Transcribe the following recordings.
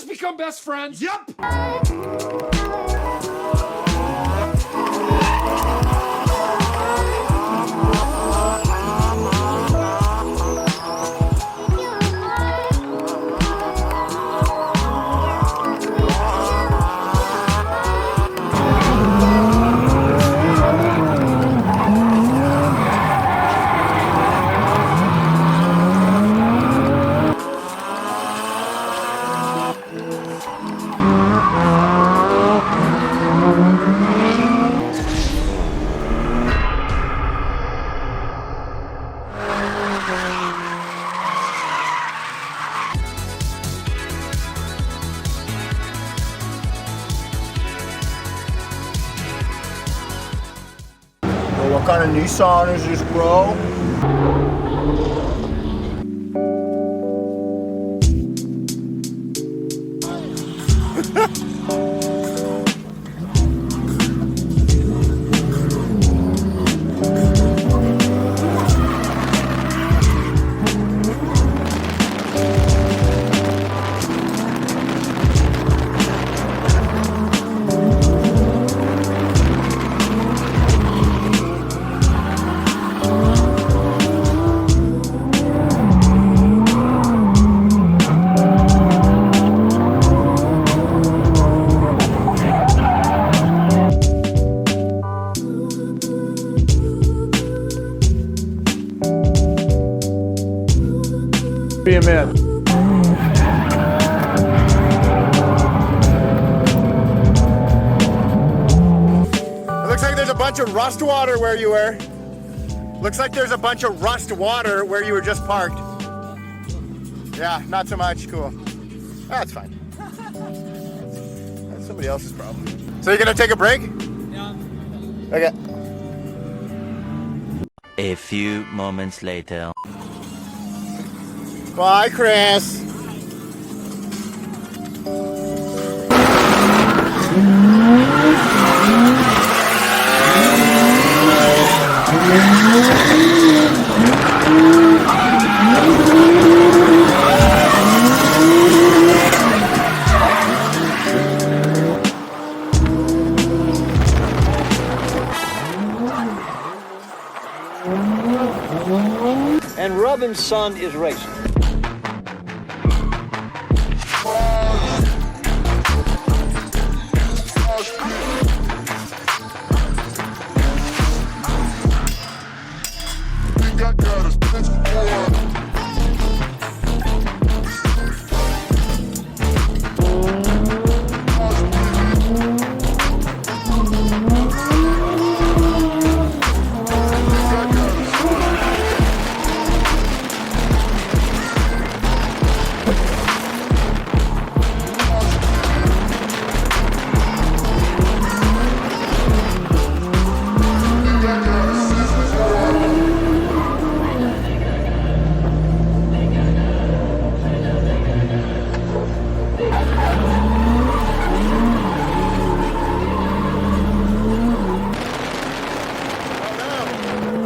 Become best friends? Yep! What kind of Nissan is this, bro? Be a man. It looks like there's a bunch of rust water where you were. Looks like there's a bunch of rust water where you were just parked. Yeah, not so much. Cool. That's fine. That's somebody else's problem. So you're gonna take a break? Yeah. Okay. A few moments later. Bye, Chris. And Robin's son is racing.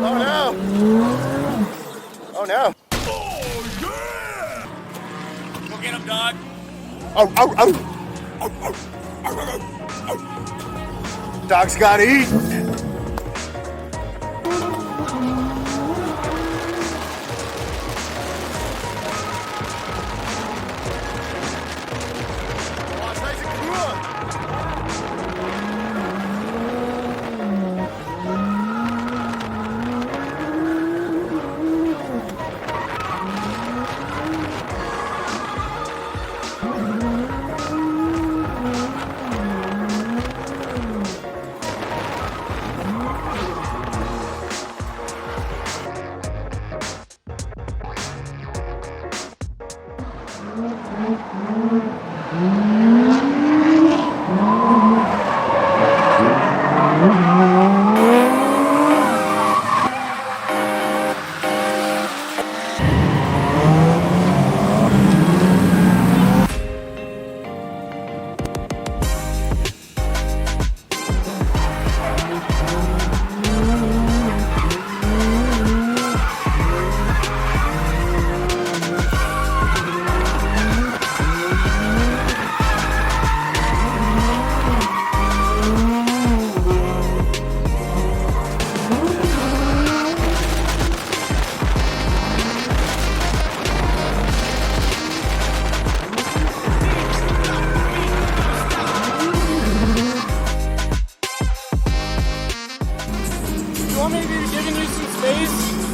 Oh no. Oh, yeah! Go get him, dog. Oh, oh, oh. Oh, oh, oh, oh, oh. Dog's gotta eat. Oh, it's nice and cool.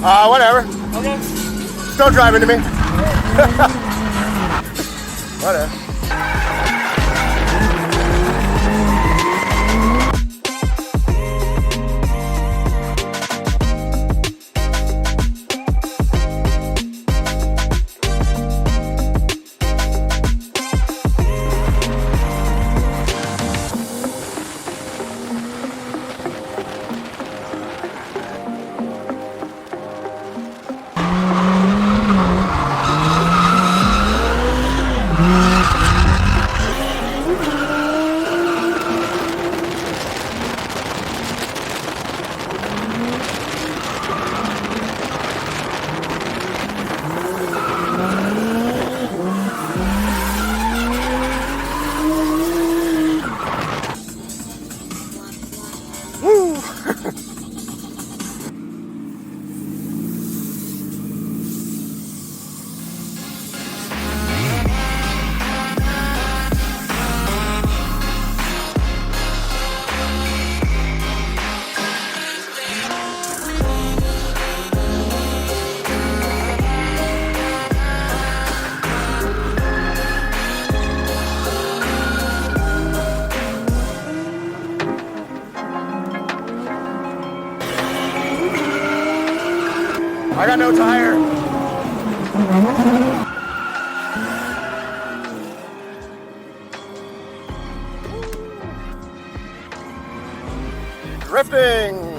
Whatever. Okay. Still driving to me. Whatever. I got no tire. Drifting.